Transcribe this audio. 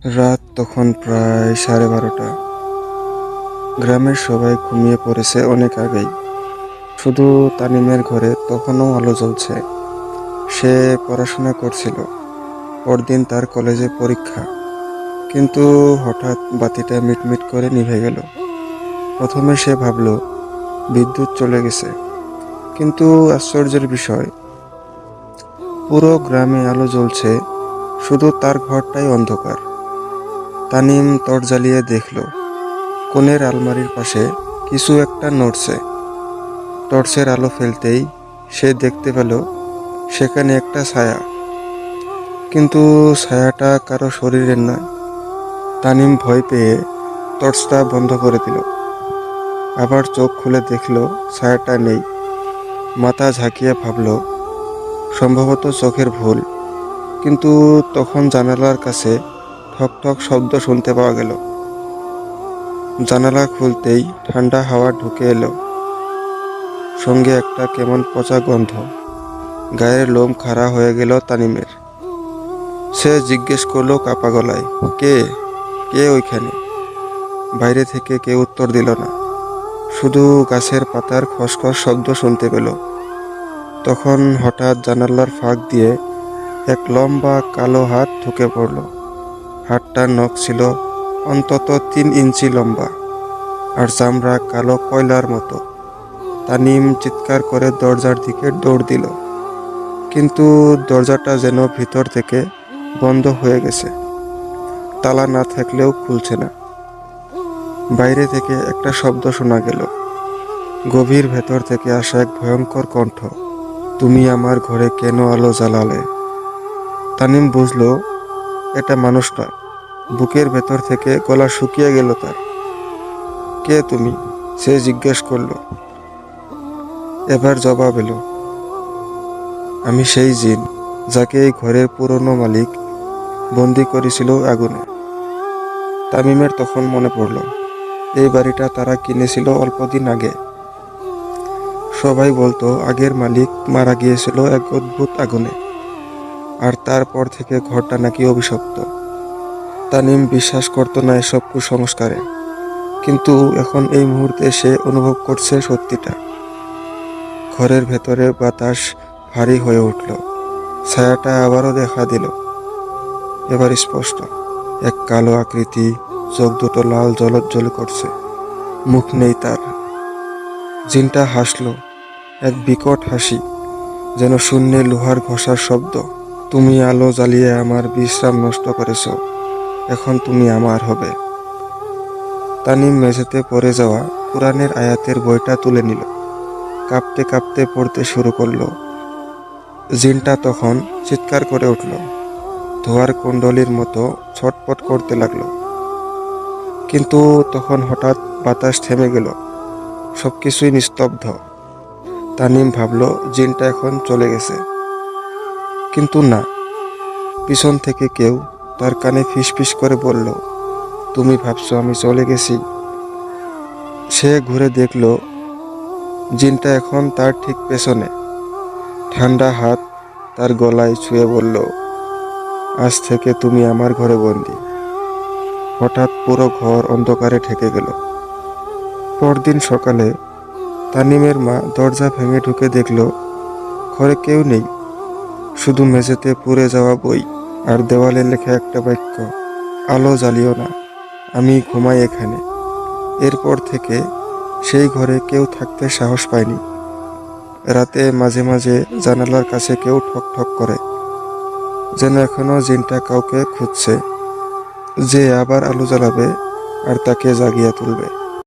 রাত তখন প্রায় 12:30। গ্রামের সবাই ঘুমিয়ে পড়েছে অনেক আগেই। শুধু তানিমের ঘরে তখনও আলো জ্বলছে। সে পড়াশোনা করছিল। পরদিন তার কলেজে পরীক্ষা। কিন্তু হঠাৎ বাতিটা মিটমিট করে নিভে গেল। প্রথমে সে ভাবল বিদ্যুৎ চলে গেছে, কিন্তু আশ্চর্যের বিষয়, পুরো গ্রামে আলো জ্বলছে, শুধু তার ঘরটাই অন্ধকার। তানিম টর্চ জ্বালিয়ে দেখল কোণের আলমারির পাশে কিছু একটা নড়ছে। টর্চের আলো ফেলতেই সে দেখতে পেল সেখানে একটা ছায়া, কিন্তু ছায়াটা কারো শরীরের নয়। তানিম ভয় পেয়ে টর্চটা বন্ধ করে দিল। আবার চোখ খুলে দেখল ছায়াটা নেই। মাথা ঝাঁকিয়ে ভাবল সম্ভবত চোখের ভুল। কিন্তু তখন জানালার কাছে ঠক ঠক শব্দ শুনতে পাওয়া গেল। জানালা খুলতেই ঠান্ডা হাওয়া ঢুকে এলো, সঙ্গে একটা কেমন পচা গন্ধ। গায়ের লোম খাড়া হয়ে গেল তানিমের। সে জিজ্ঞেস করলো কাপা গলায়, কে কে ওইখানে? বাইরে থেকে কেউ উত্তর দিল না। শুধু গাছের পাতার খসখস শব্দ শুনতে পেল। তখন হঠাৎ জানালার ফাঁক দিয়ে এক লম্বা কালো হাত ঢুকে পড়ল। হাতটার নখ ছিল অন্তত 3 ইঞ্চি লম্বা, আর চামড়া কালো কয়লার মতো। তানিম চিৎকার করে দরজার দিকে দৌড় দিল, কিন্তু দরজাটা যেন ভিতর থেকে বন্ধ হয়ে গেছে। তালা না থাকলেও খুলছে না। বাইরে থেকে একটা শব্দ শোনা গেল, গভীর ভেতর থেকে আসা এক ভয়ঙ্কর কণ্ঠ, তুমি আমার ঘরে কেন আলো জ্বালালে? তানিম বুঝল এটা মানুষ নয়। বুকের ভেতর থেকে গলা শুকিয়ে গেল তার। কে তুমি? সে জিজ্ঞেস করলো। এবার জবাব এলো, আমি সেই জিন যাকে এই ঘরের পুরনো মালিক বন্দি করেছিল আগুনে। তামিমের তখন মনে পড়ল এই বাড়িটা তারা কিনেছিল অল্পদিন আগে। সবাই বলতো আগের মালিক মারা গিয়েছিল এক অদ্ভুত আগুনে, আর তারপর থেকে ঘরটা নাকি অভিশপ্ত। তানিম বিশ্বাস করতো না এসব কুসংস্কারে, কিন্তু এখন এই মুহূর্তে সে অনুভব করছে সত্যিটা। ঘরের ভেতরে বাতাস ভারী হয়ে উঠল। ছায়াটা আবারও দেখা দিল, এবার স্পষ্ট। এক কালো আকৃতি, চোখ দুটো লাল জ্বলজ্বল করছে, মুখ নেই তার। জিনটা হাসল, এক বিকট হাসি, যেন শূন্যে লোহার ঘষার শব্দ। তুমি আলো জ্বালিয়ে আমার বিশ্রাম নষ্ট করেছ, এখন তুমি আমার হবে। তানিম মেঝেতে পড়ে যাওয়া কোরআনের আয়াতের বইটা তুলে নিল, কাঁপতে কাঁপতে পড়তে শুরু করলো। জিনটা তখন চিৎকার করে উঠল, ধোয়ার কুণ্ডলীর মতো ছটপট করতে লাগলো। কিন্তু তখন হঠাৎ বাতাস থেমে গেল, সবকিছুই নিস্তব্ধ। তানিম ভাবল জিনটা এখন চলে গেছে, কিন্তু না। পিছন থেকে কেউ তার কানে ফিসফিস করে বলল, তুমি ভাবছো আমি চলে গেছি? সে ঘুরে দেখল জিনটা এখন তার ঠিক পেছনে। ঠান্ডা হাত তার গলায় ছুঁয়ে বলল, আজ থেকে তুমি আমার ঘরে বন্দি। হঠাৎ পুরো ঘর অন্ধকারে ঢেকে গেল। পরদিন সকালে তানিমের মা দরজা ভেঙে ঢুকে দেখল ঘরে কেউ নেই, শুধু মেঝেতে পুড়ে যাওয়া বই আর দেওয়ালে লেখা একটা বাক্য, আলো জ্বালিও না, আমি ঘুমাই এখানে। এরপর থেকে সেই ঘরে কেউ থাকতে সাহস পায়নি। রাতে মাঝে মাঝে জানালার কাছে কেউ ঠক ঠক করে, যেন এখনো জিনটা কাউকে খুঁজছে, যে আবার আলো জ্বালাবে আর তাকে জাগিয়ে তুলবে।